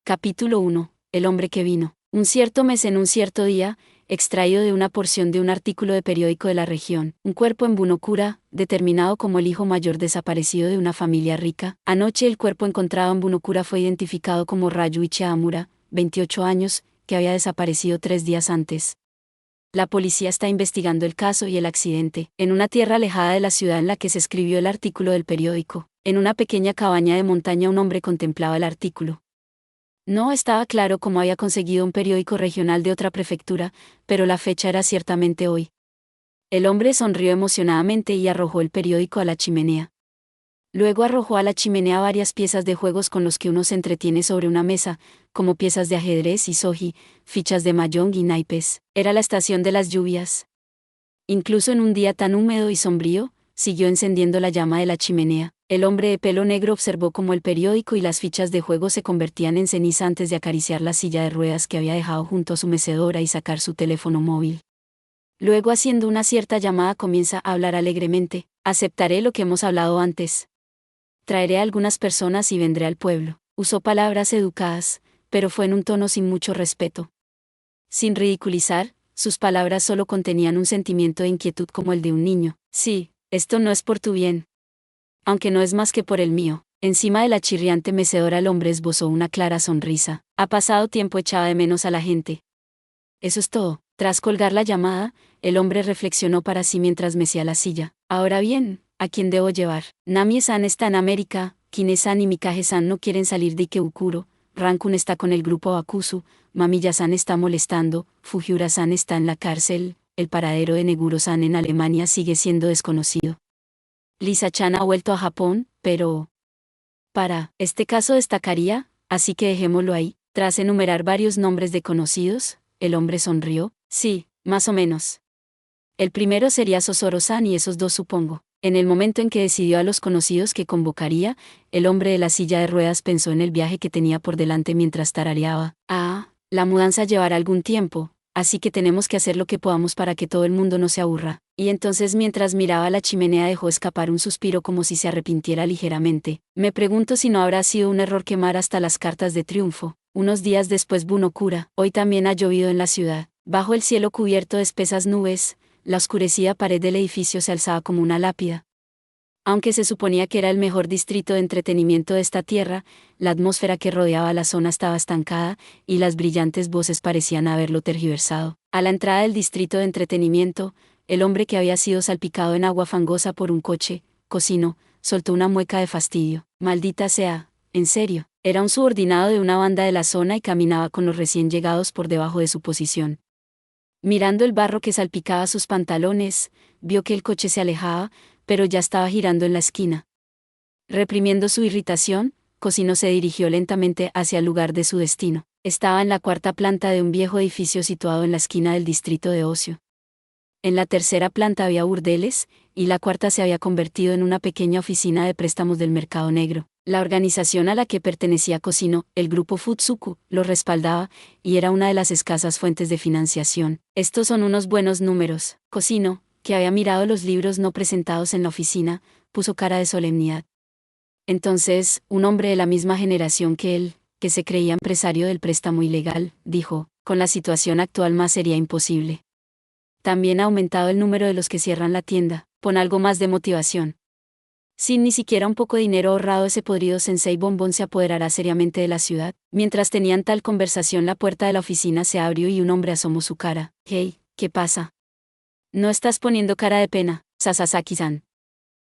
Capítulo 1. El hombre que vino. Un cierto mes en un cierto día, extraído de una porción de un artículo de periódico de la región, un cuerpo en Bunokura, determinado como el hijo mayor desaparecido de una familia rica. Anoche el cuerpo encontrado en Bunokura fue identificado como Ryuichi Amura, 28 años, que había desaparecido 3 días antes. La policía está investigando el caso y el accidente, en una tierra alejada de la ciudad en la que se escribió el artículo del periódico. En una pequeña cabaña de montaña un hombre contemplaba el artículo. No estaba claro cómo había conseguido un periódico regional de otra prefectura, pero la fecha era ciertamente hoy. El hombre sonrió emocionadamente y arrojó el periódico a la chimenea. Luego arrojó a la chimenea varias piezas de juegos con los que uno se entretiene sobre una mesa, como piezas de ajedrez y soji, fichas de mahjong y naipes. Era la estación de las lluvias. Incluso en un día tan húmedo y sombrío, siguió encendiendo la llama de la chimenea. El hombre de pelo negro observó cómo el periódico y las fichas de juego se convertían en ceniza antes de acariciar la silla de ruedas que había dejado junto a su mecedora y sacar su teléfono móvil. Luego, haciendo una cierta llamada, comienza a hablar alegremente: aceptaré lo que hemos hablado antes. Traeré a algunas personas y vendré al pueblo. Usó palabras educadas, pero fue en un tono sin mucho respeto. Sin ridiculizar, sus palabras solo contenían un sentimiento de inquietud como el de un niño. Sí, esto no es por tu bien. Aunque no es más que por el mío. Encima de la chirriante mecedora el hombre esbozó una clara sonrisa. Ha pasado tiempo, echaba de menos a la gente. Eso es todo. Tras colgar la llamada, el hombre reflexionó para sí mientras mecía la silla. Ahora bien, ¿a quién debo llevar? Namie-san está en América, Kine-san y Mikage-san no quieren salir de Ikebukuro, Rankun está con el grupo Bakuzu, Mamiya-san está molestando, Fujiura-san está en la cárcel, el paradero de Neguro-san en Alemania sigue siendo desconocido. Lisa-chan ha vuelto a Japón, pero... Para este caso destacaría, así que dejémoslo ahí. Tras enumerar varios nombres de conocidos, el hombre sonrió. Sí, más o menos. El primero sería Sosoro-san y esos dos, supongo. En el momento en que decidió a los conocidos que convocaría, el hombre de la silla de ruedas pensó en el viaje que tenía por delante mientras tarareaba. La mudanza llevará algún tiempo, así que tenemos que hacer lo que podamos para que todo el mundo no se aburra. Y entonces, mientras miraba la chimenea, dejó escapar un suspiro como si se arrepintiera ligeramente. Me pregunto si no habrá sido un error quemar hasta las cartas de triunfo. Unos días después, Bunokura. Hoy también ha llovido en la ciudad. Bajo el cielo cubierto de espesas nubes, la oscurecida pared del edificio se alzaba como una lápida. Aunque se suponía que era el mejor distrito de entretenimiento de esta tierra, la atmósfera que rodeaba la zona estaba estancada, y las brillantes voces parecían haberlo tergiversado. A la entrada del distrito de entretenimiento, el hombre que había sido salpicado en agua fangosa por un coche, Cosino, soltó una mueca de fastidio. Maldita sea, en serio. Era un subordinado de una banda de la zona y caminaba con los recién llegados por debajo de su posición. Mirando el barro que salpicaba sus pantalones, vio que el coche se alejaba, pero ya estaba girando en la esquina. Reprimiendo su irritación, Cosino se dirigió lentamente hacia el lugar de su destino. Estaba en la cuarta planta de un viejo edificio situado en la esquina del distrito de ocio. En la tercera planta había burdeles, y la cuarta se había convertido en una pequeña oficina de préstamos del mercado negro. La organización a la que pertenecía Cosino, el grupo Futsuku, lo respaldaba, y era una de las escasas fuentes de financiación. Estos son unos buenos números. Cosino, que había mirado los libros no presentados en la oficina, puso cara de solemnidad. Entonces, un hombre de la misma generación que él, que se creía empresario del préstamo ilegal, dijo: con la situación actual más sería imposible. También ha aumentado el número de los que cierran la tienda. Pon algo más de motivación. Sin ni siquiera un poco de dinero ahorrado, ese podrido sensei bombón se apoderará seriamente de la ciudad. Mientras tenían tal conversación, la puerta de la oficina se abrió y un hombre asomó su cara. Hey, ¿qué pasa? No estás poniendo cara de pena, Sasasaki-san.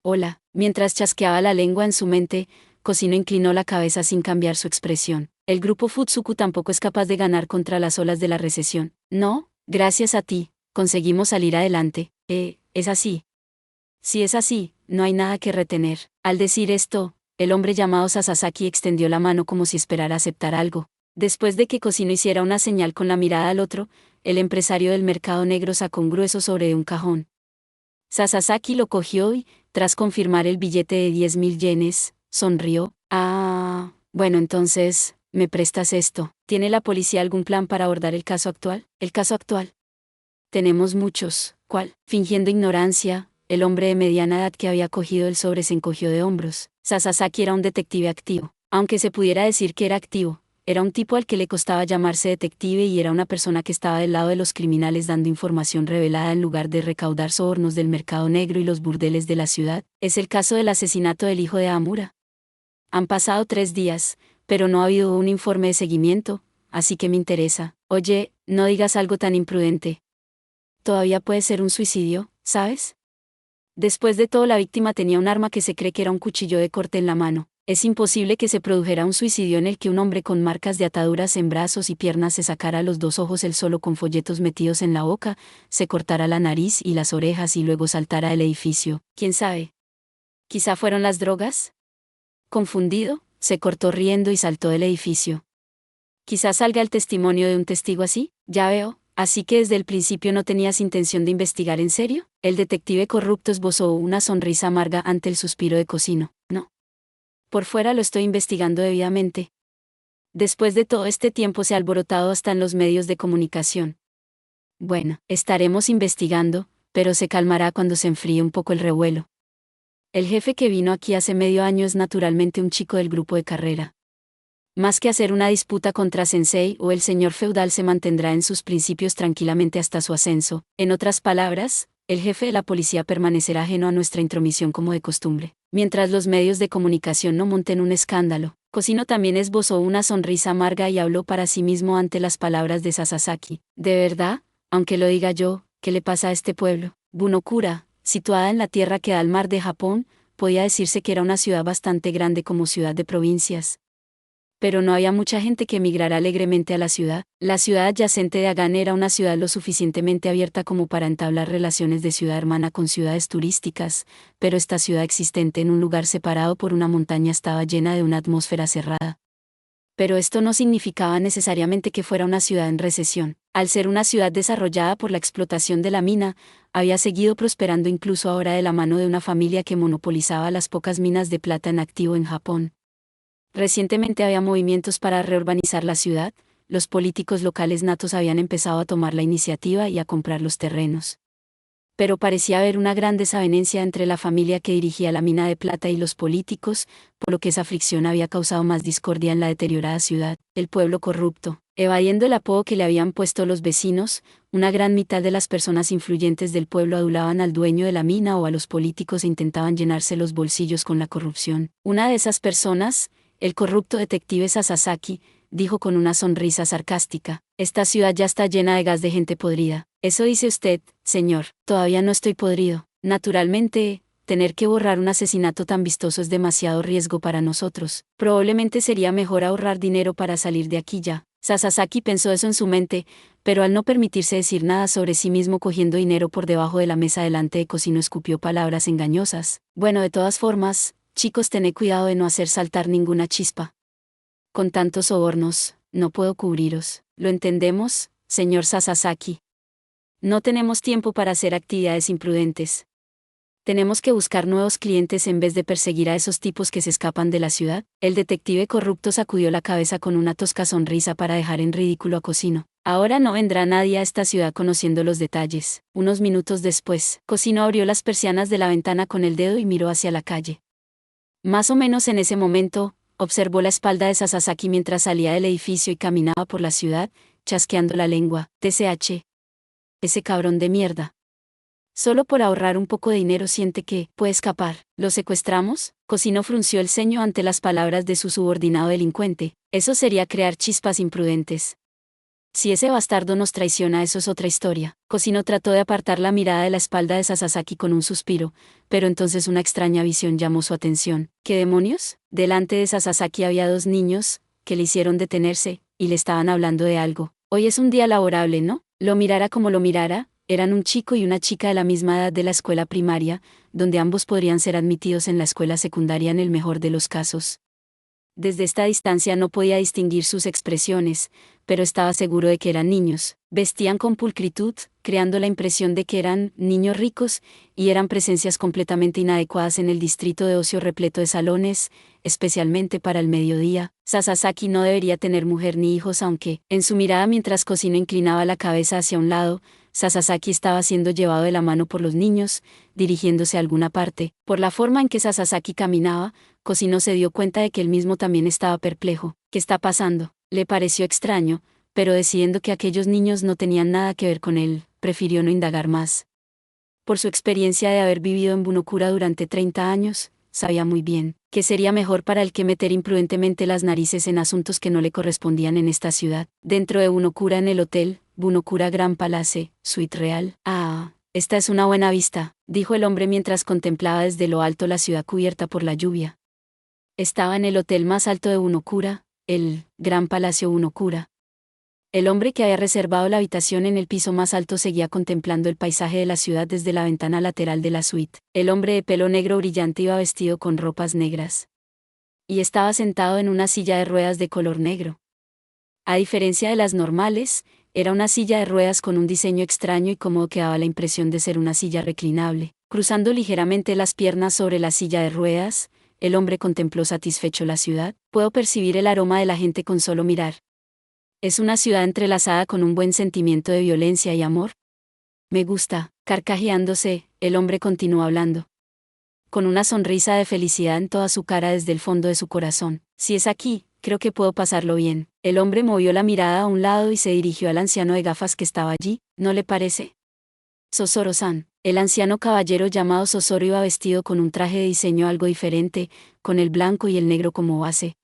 Hola. Mientras chasqueaba la lengua en su mente, Cosino inclinó la cabeza sin cambiar su expresión. El grupo Futsuku tampoco es capaz de ganar contra las olas de la recesión. No, gracias a ti, conseguimos salir adelante. Es así. Si es así, no hay nada que retener. Al decir esto, el hombre llamado Sasasaki extendió la mano como si esperara aceptar algo. Después de que Cosino hiciera una señal con la mirada al otro, el empresario del mercado negro sacó un grueso sobre de un cajón. Sasasaki lo cogió y, tras confirmar el billete de 10.000 yenes, sonrió. Bueno, entonces, ¿me prestas esto? ¿Tiene la policía algún plan para abordar el caso actual? ¿El caso actual? Tenemos muchos. ¿Cuál? Fingiendo ignorancia, el hombre de mediana edad que había cogido el sobre se encogió de hombros. Sasasaki era un detective activo. Aunque se pudiera decir que era activo, Era un tipo al que le costaba llamarse detective y era una persona que estaba del lado de los criminales dando información revelada en lugar de recaudar sobornos del mercado negro y los burdeles de la ciudad. Es el caso del asesinato del hijo de Amura. Han pasado 3 días, pero no ha habido un informe de seguimiento, así que me interesa. Oye, no digas algo tan imprudente. Todavía puede ser un suicidio, ¿sabes? Después de todo, la víctima tenía un arma que se cree que era un cuchillo de corte en la mano. Es imposible que se produjera un suicidio en el que un hombre con marcas de ataduras en brazos y piernas se sacara los 2 ojos él solo con folletos metidos en la boca, se cortara la nariz y las orejas y luego saltara del edificio. ¿Quién sabe? ¿Quizá fueron las drogas? Confundido, se cortó riendo y saltó del edificio. Quizá salga el testimonio de un testigo así. Ya veo. Así que desde el principio no tenías intención de investigar en serio. El detective corrupto esbozó una sonrisa amarga ante el suspiro de Cosino. No. Por fuera lo estoy investigando debidamente. Después de todo este tiempo se ha alborotado hasta en los medios de comunicación. Bueno, estaremos investigando, pero se calmará cuando se enfríe un poco el revuelo. El jefe que vino aquí hace medio año es naturalmente un chico del grupo de carrera. Más que hacer una disputa contra Sensei o el señor feudal se mantendrá en sus principios tranquilamente hasta su ascenso. En otras palabras, el jefe de la policía permanecerá ajeno a nuestra intromisión como de costumbre. Mientras los medios de comunicación no monten un escándalo. Cosino también esbozó una sonrisa amarga y habló para sí mismo ante las palabras de Sasasaki. De verdad, aunque lo diga yo, ¿qué le pasa a este pueblo? Bunokura, situada en la tierra que da al mar de Japón, podía decirse que era una ciudad bastante grande como ciudad de provincias. Pero no había mucha gente que emigrara alegremente a la ciudad. La ciudad adyacente de Agane era una ciudad lo suficientemente abierta como para entablar relaciones de ciudad hermana con ciudades turísticas, pero esta ciudad existente en un lugar separado por una montaña estaba llena de una atmósfera cerrada. Pero esto no significaba necesariamente que fuera una ciudad en recesión. Al ser una ciudad desarrollada por la explotación de la mina, había seguido prosperando incluso ahora de la mano de una familia que monopolizaba las pocas minas de plata en activo en Japón. Recientemente había movimientos para reurbanizar la ciudad, los políticos locales natos habían empezado a tomar la iniciativa y a comprar los terrenos. Pero parecía haber una gran desavenencia entre la familia que dirigía la mina de plata y los políticos, por lo que esa fricción había causado más discordia en la deteriorada ciudad. El pueblo corrupto, evadiendo el apodo que le habían puesto los vecinos, una gran mitad de las personas influyentes del pueblo adulaban al dueño de la mina o a los políticos e intentaban llenarse los bolsillos con la corrupción. Una de esas personas, el corrupto detective Sasasaki, dijo con una sonrisa sarcástica, esta ciudad ya está llena de gas de gente podrida. Eso dice usted, señor. Todavía no estoy podrido. Naturalmente, tener que borrar un asesinato tan vistoso es demasiado riesgo para nosotros. Probablemente sería mejor ahorrar dinero para salir de aquí ya. Sasasaki pensó eso en su mente, pero al no permitirse decir nada sobre sí mismo cogiendo dinero por debajo de la mesa delante de Cosino escupió palabras engañosas. Bueno, de todas formas, chicos, tened cuidado de no hacer saltar ninguna chispa. Con tantos sobornos, no puedo cubriros. ¿Lo entendemos, señor Sasasaki? No tenemos tiempo para hacer actividades imprudentes. Tenemos que buscar nuevos clientes en vez de perseguir a esos tipos que se escapan de la ciudad. El detective corrupto sacudió la cabeza con una tosca sonrisa para dejar en ridículo a Cosino. Ahora no vendrá nadie a esta ciudad conociendo los detalles. Unos minutos después, Cosino abrió las persianas de la ventana con el dedo y miró hacia la calle. Más o menos en ese momento, observó la espalda de Sasasaki mientras salía del edificio y caminaba por la ciudad, chasqueando la lengua. TCH. Ese cabrón de mierda. Solo por ahorrar un poco de dinero siente que puede escapar. ¿Lo secuestramos? Cosino frunció el ceño ante las palabras de su subordinado delincuente. Eso sería crear chispas imprudentes. Si ese bastardo nos traiciona, eso es otra historia. Cosino trató de apartar la mirada de la espalda de Sasasaki con un suspiro, pero entonces una extraña visión llamó su atención. ¿Qué demonios? Delante de Sasasaki había 2 niños, que le hicieron detenerse, y le estaban hablando de algo. Hoy es un día laborable, ¿no? Lo mirara como lo mirara, eran un chico y una chica de la misma edad de la escuela primaria, donde ambos podrían ser admitidos en la escuela secundaria en el mejor de los casos. Desde esta distancia no podía distinguir sus expresiones, pero estaba seguro de que eran niños. Vestían con pulcritud, creando la impresión de que eran niños ricos, y eran presencias completamente inadecuadas en el distrito de ocio repleto de salones, especialmente para el mediodía. Sasasaki no debería tener mujer ni hijos, aunque, en su mirada mientras Cosino inclinaba la cabeza hacia un lado, Sasasaki estaba siendo llevado de la mano por los niños, dirigiéndose a alguna parte. Por la forma en que Sasasaki caminaba, Cosino se dio cuenta de que él mismo también estaba perplejo. ¿Qué está pasando? Le pareció extraño, pero decidiendo que aquellos niños no tenían nada que ver con él, prefirió no indagar más. Por su experiencia de haber vivido en Bunokura durante 30 años, sabía muy bien que sería mejor para él que meter imprudentemente las narices en asuntos que no le correspondían en esta ciudad. Dentro de Bunokura, en el hotel Bunokura Grand Palace, Suite Real. Ah, esta es una buena vista, dijo el hombre mientras contemplaba desde lo alto la ciudad cubierta por la lluvia. Estaba en el hotel más alto de Bunokura, el Gran Palacio Bunokura. El hombre que había reservado la habitación en el piso más alto seguía contemplando el paisaje de la ciudad desde la ventana lateral de la suite. El hombre de pelo negro brillante iba vestido con ropas negras. Y estaba sentado en una silla de ruedas de color negro. A diferencia de las normales, era una silla de ruedas con un diseño extraño y cómodo que daba la impresión de ser una silla reclinable. Cruzando ligeramente las piernas sobre la silla de ruedas, el hombre contempló satisfecho la ciudad. Puedo percibir el aroma de la gente con solo mirar. Es una ciudad entrelazada con un buen sentimiento de violencia y amor. Me gusta, carcajeándose, el hombre continuó hablando. Con una sonrisa de felicidad en toda su cara desde el fondo de su corazón. Si es aquí, creo que puedo pasarlo bien. El hombre movió la mirada a un lado y se dirigió al anciano de gafas que estaba allí, ¿no le parece? Sosoro-san. El anciano caballero llamado Sosoro iba vestido con un traje de diseño algo diferente, con el blanco y el negro como base.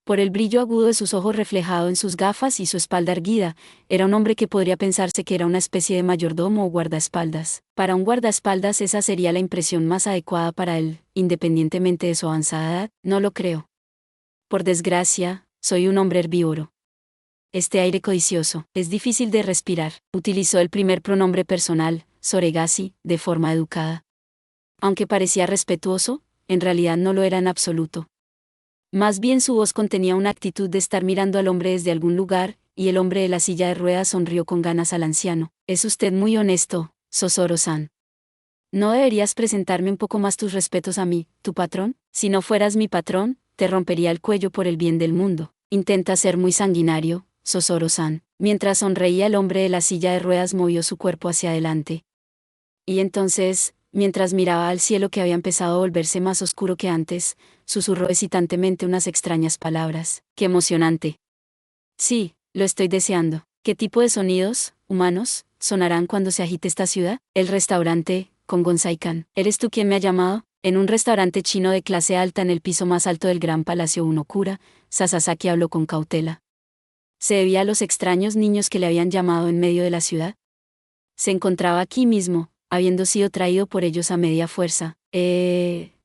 Por el brillo agudo de sus ojos reflejado en sus gafas y su espalda erguida, era un hombre que podría pensarse que era una especie de mayordomo o guardaespaldas. Para un guardaespaldas esa sería la impresión más adecuada para él, independientemente de su avanzada edad, no lo creo. Por desgracia, soy un hombre herbívoro. Este aire codicioso, es difícil de respirar. Utilizó el primer pronombre personal, Soregasi, de forma educada. Aunque parecía respetuoso, en realidad no lo era en absoluto. Más bien su voz contenía una actitud de estar mirando al hombre desde algún lugar, y el hombre de la silla de ruedas sonrió con ganas al anciano. Es usted muy honesto, Sosoro-san. ¿No deberías presentarme un poco más tus respetos a mí, tu patrón? Si no fueras mi patrón, te rompería el cuello por el bien del mundo. Intenta ser muy sanguinario, Sosoro-san. Mientras sonreía el hombre de la silla de ruedas movió su cuerpo hacia adelante. Y entonces, mientras miraba al cielo que había empezado a volverse más oscuro que antes, susurró hesitantemente unas extrañas palabras. ¡Qué emocionante! Sí, lo estoy deseando. ¿Qué tipo de sonidos, humanos, sonarán cuando se agite esta ciudad? El restaurante, con Gonzai-kan. ¿Eres tú quien me ha llamado? En un restaurante chino de clase alta en el piso más alto del Gran Palacio Bunokura, Sasasaki habló con cautela. ¿Se debía a los extraños niños que le habían llamado en medio de la ciudad? Se encontraba aquí mismo, habiendo sido traído por ellos a media fuerza.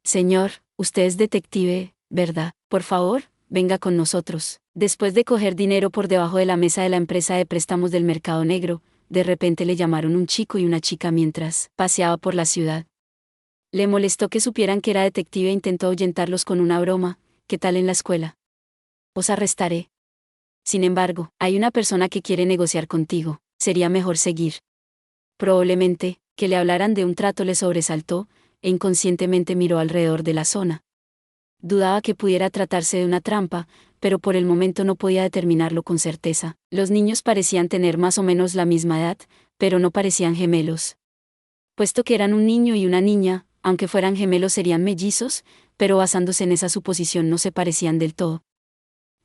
Señor, usted es detective, ¿verdad? Por favor, venga con nosotros. Después de coger dinero por debajo de la mesa de la empresa de préstamos del mercado negro, de repente le llamaron un chico y una chica mientras paseaba por la ciudad. Le molestó que supieran que era detective e intentó ahuyentarlos con una broma. ¿Qué tal en la escuela? Os arrestaré. Sin embargo, hay una persona que quiere negociar contigo. Sería mejor seguir. Probablemente, que le hablaran de un trato le sobresaltó, e inconscientemente miró alrededor de la zona. Dudaba que pudiera tratarse de una trampa, pero por el momento no podía determinarlo con certeza. Los niños parecían tener más o menos la misma edad, pero no parecían gemelos. Puesto que eran un niño y una niña, aunque fueran gemelos serían mellizos, pero basándose en esa suposición no se parecían del todo.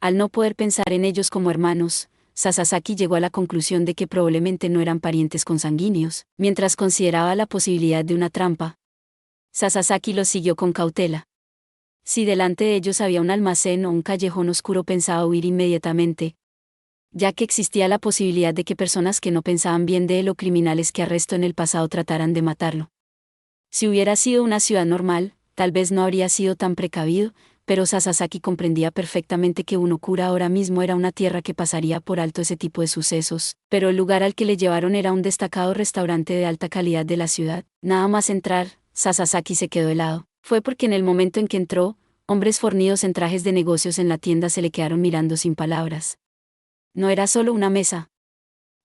Al no poder pensar en ellos como hermanos, Sasasaki llegó a la conclusión de que probablemente no eran parientes consanguíneos, mientras consideraba la posibilidad de una trampa. Sasasaki los siguió con cautela. Si delante de ellos había un almacén o un callejón oscuro pensaba huir inmediatamente, ya que existía la posibilidad de que personas que no pensaban bien de él o criminales que arrestó en el pasado trataran de matarlo. Si hubiera sido una ciudad normal, tal vez no habría sido tan precavido, pero Sasasaki comprendía perfectamente que Bunokura ahora mismo era una tierra que pasaría por alto ese tipo de sucesos, pero el lugar al que le llevaron era un destacado restaurante de alta calidad de la ciudad. Nada más entrar, Sasasaki se quedó helado. Fue porque en el momento en que entró, hombres fornidos en trajes de negocios en la tienda se le quedaron mirando sin palabras. No era solo una mesa.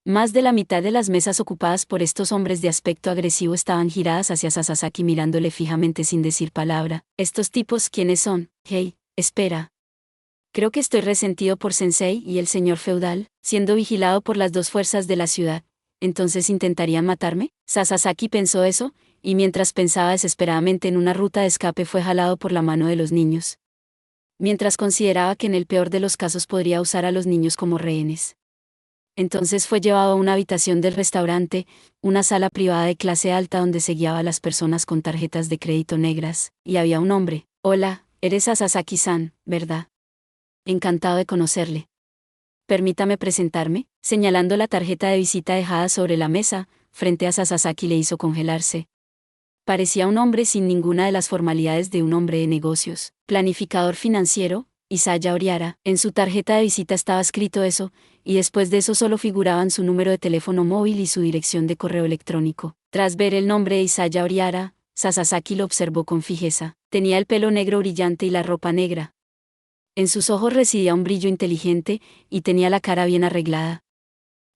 Más de la mitad de las mesas ocupadas por estos hombres de aspecto agresivo estaban giradas hacia Sasasaki mirándole fijamente sin decir palabra. ¿Estos tipos quiénes son? Hey, espera. Creo que estoy resentido por Sensei y el señor feudal, siendo vigilado por las dos fuerzas de la ciudad. ¿Entonces intentarían matarme? Sasasaki pensó eso, y mientras pensaba desesperadamente en una ruta de escape fue jalado por la mano de los niños. mientras consideraba que en el peor de los casos podría usar a los niños como rehenes. Entonces fue llevado a una habitación del restaurante, una sala privada de clase alta donde se guiaba a las personas con tarjetas de crédito negras, y había un hombre. Hola, eres Sasasaki-san, ¿verdad? Encantado de conocerle. Permítame presentarme, señalando la tarjeta de visita dejada sobre la mesa, frente a Sasasaki le hizo congelarse. Parecía un hombre sin ninguna de las formalidades de un hombre de negocios, planificador financiero, Isaya Oriara. En su tarjeta de visita estaba escrito eso, y después de eso solo figuraban su número de teléfono móvil y su dirección de correo electrónico. Tras ver el nombre de Isaya Oriara, Sasasaki lo observó con fijeza. Tenía el pelo negro brillante y la ropa negra. En sus ojos residía un brillo inteligente, y tenía la cara bien arreglada.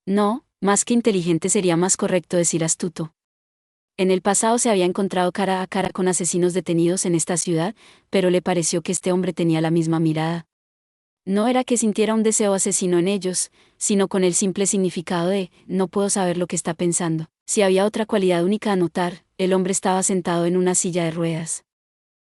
No, más que inteligente sería más correcto decir astuto. En el pasado se había encontrado cara a cara con asesinos detenidos en esta ciudad, pero le pareció que este hombre tenía la misma mirada. No era que sintiera un deseo asesino en ellos, sino con el simple significado de, no puedo saber lo que está pensando. Si había otra cualidad única a notar, el hombre estaba sentado en una silla de ruedas.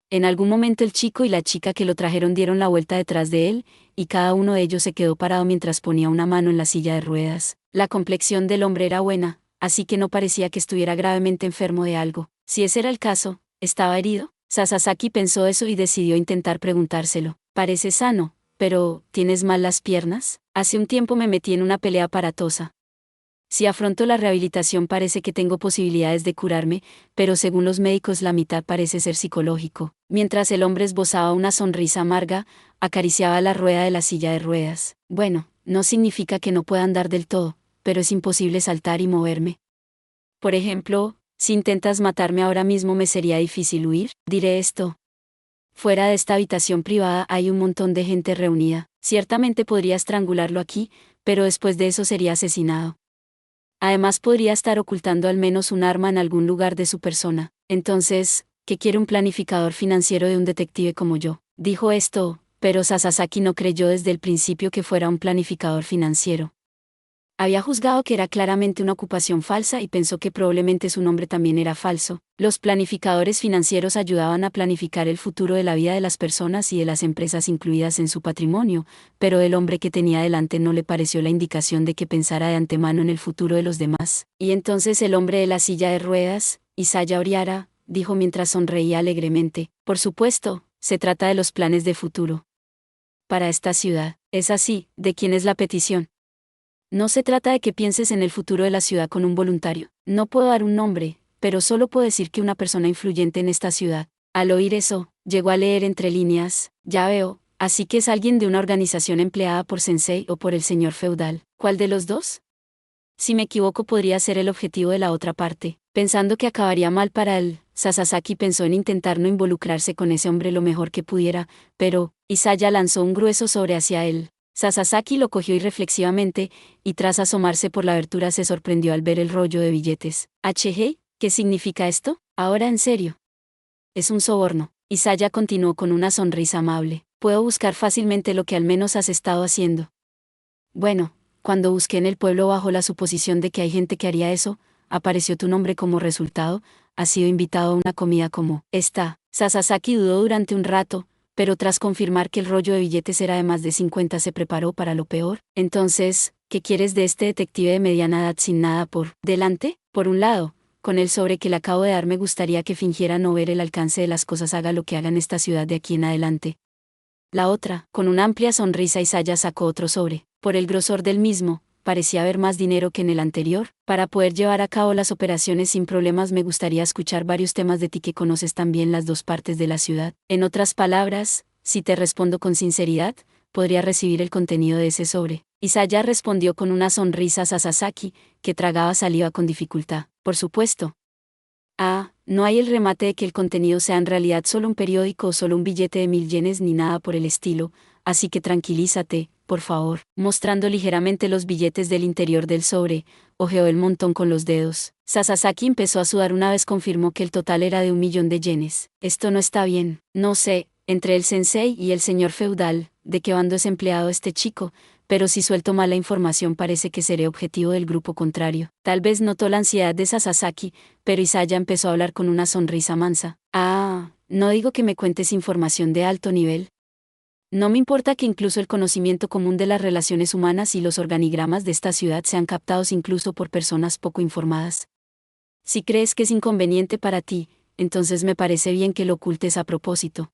En algún momento el chico y la chica que lo trajeron dieron la vuelta detrás de él, y cada uno de ellos se quedó parado mientras ponía una mano en la silla de ruedas. La complexión del hombre era buena, así que no parecía que estuviera gravemente enfermo de algo. Si ese era el caso, ¿estaba herido? Sasasaki pensó eso y decidió intentar preguntárselo. Parece sano, pero ¿tienes mal las piernas? Hace un tiempo me metí en una pelea aparatosa. Si afronto la rehabilitación parece que tengo posibilidades de curarme, pero según los médicos la mitad parece ser psicológico. Mientras el hombre esbozaba una sonrisa amarga, acariciaba la rueda de la silla de ruedas. Bueno, no significa que no pueda andar del todo, pero es imposible saltar y moverme. Por ejemplo, si intentas matarme ahora mismo me sería difícil huir. Diré esto. Fuera de esta habitación privada hay un montón de gente reunida. Ciertamente podría estrangularlo aquí, pero después de eso sería asesinado. Además podría estar ocultando al menos un arma en algún lugar de su persona. Entonces, ¿qué quiere un planificador financiero de un detective como yo? Dijo esto, pero Sasasaki no creyó desde el principio que fuera un planificador financiero. Había juzgado que era claramente una ocupación falsa y pensó que probablemente su nombre también era falso. Los planificadores financieros ayudaban a planificar el futuro de la vida de las personas y de las empresas incluidas en su patrimonio, pero el hombre que tenía delante no le pareció la indicación de que pensara de antemano en el futuro de los demás. Y entonces el hombre de la silla de ruedas, Isaya Oriara, dijo mientras sonreía alegremente, por supuesto, se trata de los planes de futuro. Para esta ciudad, es así, ¿de quién es la petición? No se trata de que pienses en el futuro de la ciudad con un voluntario. No puedo dar un nombre, pero solo puedo decir que una persona influyente en esta ciudad. Al oír eso, llegó a leer entre líneas, ya veo, así que es alguien de una organización empleada por Sensei o por el señor feudal. ¿Cuál de los dos? Si me equivoco podría ser el objetivo de la otra parte. Pensando que acabaría mal para él, Sasasaki pensó en intentar no involucrarse con ese hombre lo mejor que pudiera, pero, Isaya lanzó un grueso sobre hacia él. Sasasaki lo cogió irreflexivamente, y tras asomarse por la abertura se sorprendió al ver el rollo de billetes. ¿HG? ¿Qué significa esto? Ahora en serio. Es un soborno. Isaya continuó con una sonrisa amable. Puedo buscar fácilmente lo que al menos has estado haciendo. Bueno, cuando busqué en el pueblo bajo la suposición de que hay gente que haría eso, apareció tu nombre como resultado, has sido invitado a una comida como esta. Sasasaki dudó durante un rato, pero tras confirmar que el rollo de billetes era de más de 50 se preparó para lo peor. Entonces, ¿qué quieres de este detective de mediana edad sin nada por delante? Por un lado, con el sobre que le acabo de dar me gustaría que fingiera no ver el alcance de las cosas haga lo que haga en esta ciudad de aquí en adelante. La otra, con una amplia sonrisa Isaya sacó otro sobre. Por el grosor del mismo, parecía haber más dinero que en el anterior. Para poder llevar a cabo las operaciones sin problemas me gustaría escuchar varios temas de ti que conoces también las dos partes de la ciudad. En otras palabras, si te respondo con sinceridad, podría recibir el contenido de ese sobre. Isaya respondió con una sonrisa a Sasasaki, que tragaba saliva con dificultad. Por supuesto. Ah, no hay el remate de que el contenido sea en realidad solo un periódico o solo un billete de 1000 yenes ni nada por el estilo, así que tranquilízate, por favor. Mostrando ligeramente los billetes del interior del sobre, hojeó el montón con los dedos. Sasasaki empezó a sudar una vez confirmó que el total era de 1 millón de yenes. Esto no está bien. No sé, entre el sensei y el señor feudal, de qué bando es empleado este chico, pero si suelto mala información parece que seré objetivo del grupo contrario. Tal vez notó la ansiedad de Sasasaki, pero Isaya empezó a hablar con una sonrisa mansa. Ah, no digo que me cuentes información de alto nivel. No me importa que incluso el conocimiento común de las relaciones humanas y los organigramas de esta ciudad sean captados incluso por personas poco informadas. Si crees que es inconveniente para ti, entonces me parece bien que lo ocultes a propósito.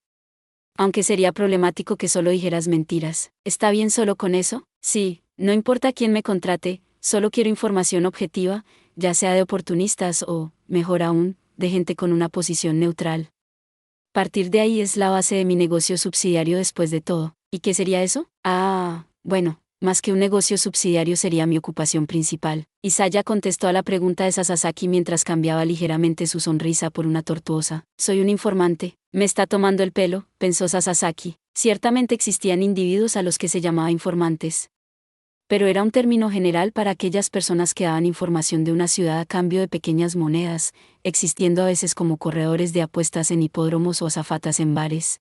Aunque sería problemático que solo dijeras mentiras. ¿Está bien solo con eso? Sí, no importa quién me contrate, solo quiero información objetiva, ya sea de oportunistas o, mejor aún, de gente con una posición neutral. Partir de ahí es la base de mi negocio subsidiario después de todo. ¿Y qué sería eso? Bueno, más que un negocio subsidiario sería mi ocupación principal. Isaya contestó a la pregunta de Sasaki mientras cambiaba ligeramente su sonrisa por una tortuosa. Soy un informante. Me está tomando el pelo, pensó Sasaki. Ciertamente existían individuos a los que se llamaba informantes. Pero era un término general para aquellas personas que daban información de una ciudad a cambio de pequeñas monedas, existiendo a veces como corredores de apuestas en hipódromos o azafatas en bares.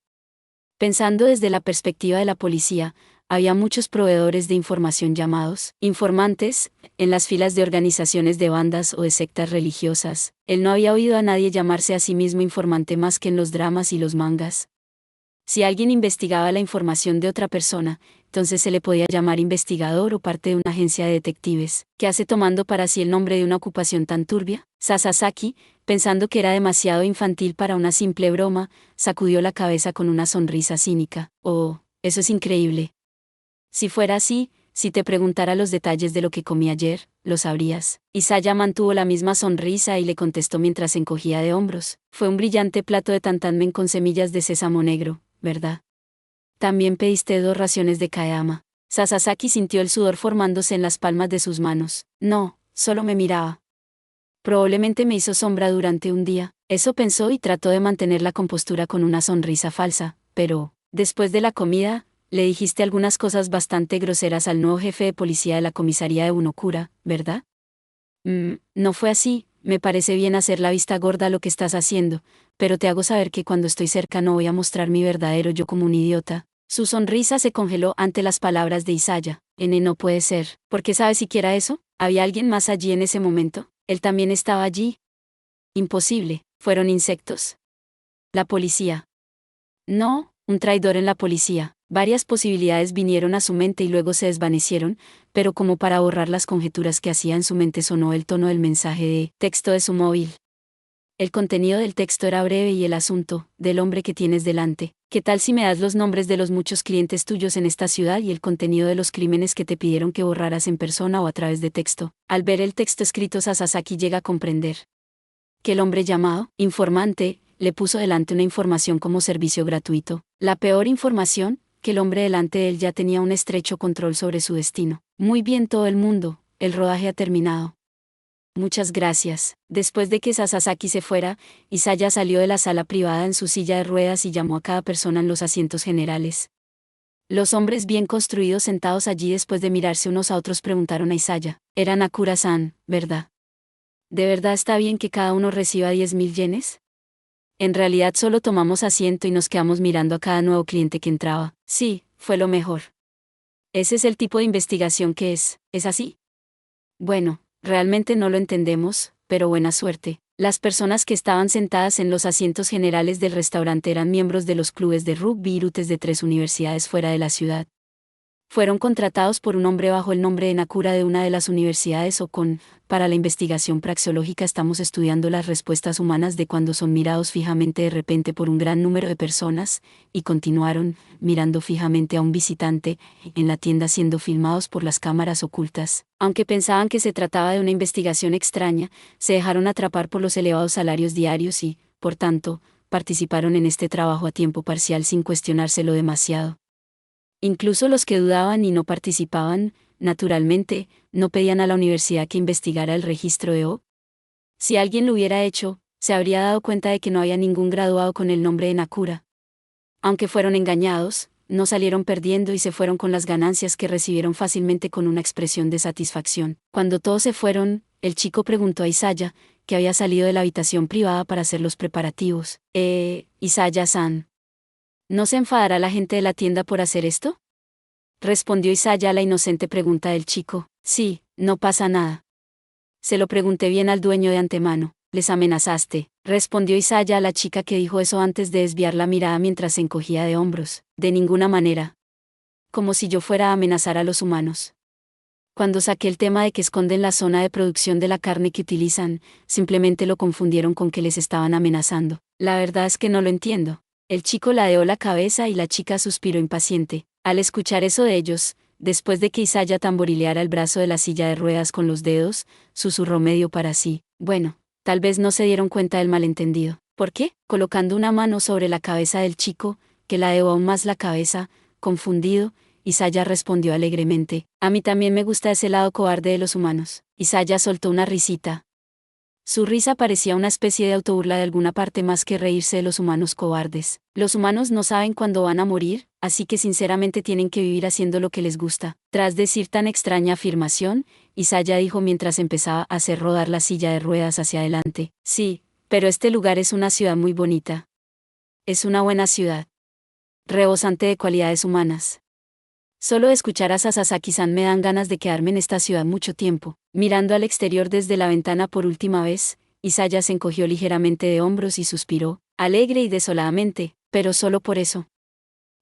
Pensando desde la perspectiva de la policía, había muchos proveedores de información llamados informantes, en las filas de organizaciones de bandas o de sectas religiosas. Él no había oído a nadie llamarse a sí mismo informante más que en los dramas y los mangas. Si alguien investigaba la información de otra persona, entonces se le podía llamar investigador o parte de una agencia de detectives. ¿Qué hace tomando para sí el nombre de una ocupación tan turbia? Sasaki, pensando que era demasiado infantil para una simple broma, sacudió la cabeza con una sonrisa cínica. Oh, eso es increíble. Si fuera así, si te preguntara los detalles de lo que comí ayer, lo sabrías. Isaya mantuvo la misma sonrisa y le contestó mientras se encogía de hombros. Fue un brillante plato de tantanmen con semillas de sésamo negro, ¿verdad? También pediste 2 raciones de kaeama. Sasaki sintió el sudor formándose en las palmas de sus manos. No, solo me miraba. Probablemente me hizo sombra durante un día, eso pensó y trató de mantener la compostura con una sonrisa falsa, pero, después de la comida, le dijiste algunas cosas bastante groseras al nuevo jefe de policía de la comisaría de Bunokura, ¿verdad? No fue así, me parece bien hacer la vista gorda a lo que estás haciendo, pero te hago saber que cuando estoy cerca no voy a mostrar mi verdadero yo como un idiota. Su sonrisa se congeló ante las palabras de Isaya. No puede ser. ¿Por qué sabe siquiera eso? ¿Había alguien más allí en ese momento? ¿Él también estaba allí? Imposible, fueron insectos. La policía. No, un traidor en la policía. Varias posibilidades vinieron a su mente y luego se desvanecieron, pero como para borrar las conjeturas que hacía en su mente sonó el tono del mensaje de texto de su móvil. El contenido del texto era breve y el asunto, del hombre que tienes delante. ¿Qué tal si me das los nombres de los muchos clientes tuyos en esta ciudad y el contenido de los crímenes que te pidieron que borraras en persona o a través de texto? Al ver el texto escrito, Sasaki llega a comprender que el hombre llamado informante le puso delante una información como servicio gratuito. La peor información, que el hombre delante de él ya tenía un estrecho control sobre su destino. Muy bien todo el mundo, el rodaje ha terminado. Muchas gracias. Después de que Sasaki se fuera, Isaya salió de la sala privada en su silla de ruedas y llamó a cada persona en los asientos generales. Los hombres bien construidos sentados allí después de mirarse unos a otros preguntaron a Isaya. Era Nakura-san, ¿verdad? ¿De verdad está bien que cada uno reciba 10.000 yenes? En realidad solo tomamos asiento y nos quedamos mirando a cada nuevo cliente que entraba. Sí, fue lo mejor. Ese es el tipo de investigación que ¿es así? Bueno, realmente no lo entendemos, pero buena suerte. Las personas que estaban sentadas en los asientos generales del restaurante eran miembros de los clubes de rugby y rutes de 3 universidades fuera de la ciudad. Fueron contratados por un hombre bajo el nombre de Nakura de una de las universidades para la investigación praxeológica estamos estudiando las respuestas humanas de cuando son mirados fijamente de repente por un gran número de personas, y continuaron, mirando fijamente a un visitante, en la tienda siendo filmados por las cámaras ocultas. Aunque pensaban que se trataba de una investigación extraña, se dejaron atrapar por los elevados salarios diarios y, por tanto, participaron en este trabajo a tiempo parcial sin cuestionárselo demasiado. Incluso los que dudaban y no participaban, naturalmente, no pedían a la universidad que investigara el registro de O. Si alguien lo hubiera hecho, se habría dado cuenta de que no había ningún graduado con el nombre de Nakura. Aunque fueron engañados, no salieron perdiendo y se fueron con las ganancias que recibieron fácilmente con una expresión de satisfacción. Cuando todos se fueron, el chico preguntó a Isaya, que había salido de la habitación privada para hacer los preparativos. Isaya-san. ¿No se enfadará la gente de la tienda por hacer esto? Respondió Isaya a la inocente pregunta del chico. Sí, no pasa nada. Se lo pregunté bien al dueño de antemano. Les amenazaste, respondió Isaya a la chica que dijo eso antes de desviar la mirada mientras se encogía de hombros. De ninguna manera. Como si yo fuera a amenazar a los humanos. Cuando saqué el tema de que esconden la zona de producción de la carne que utilizan, simplemente lo confundieron con que les estaban amenazando. La verdad es que no lo entiendo. El chico ladeó la cabeza y la chica suspiró impaciente. Al escuchar eso de ellos, después de que Isaya tamborileara el brazo de la silla de ruedas con los dedos, susurró medio para sí. Bueno, tal vez no se dieron cuenta del malentendido. ¿Por qué? Colocando una mano sobre la cabeza del chico, que ladeó aún más la cabeza, confundido, Isaya respondió alegremente, a mí también me gusta ese lado cobarde de los humanos. Isaya soltó una risita. Su risa parecía una especie de autoburla de alguna parte más que reírse de los humanos cobardes. Los humanos no saben cuándo van a morir, así que sinceramente tienen que vivir haciendo lo que les gusta. Tras decir tan extraña afirmación, Isaya dijo mientras empezaba a hacer rodar la silla de ruedas hacia adelante, sí, pero este lugar es una ciudad muy bonita. Es una buena ciudad. Rebosante de cualidades humanas. Solo de escuchar a Sasaki-san me dan ganas de quedarme en esta ciudad mucho tiempo. Mirando al exterior desde la ventana por última vez, Isaya se encogió ligeramente de hombros y suspiró, alegre y desoladamente, pero solo por eso.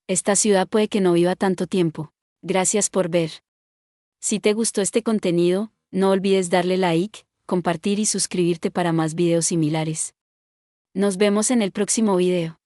Esta ciudad puede que no viva tanto tiempo. Gracias por ver. Si te gustó este contenido, no olvides darle like, compartir y suscribirte para más videos similares. Nos vemos en el próximo video.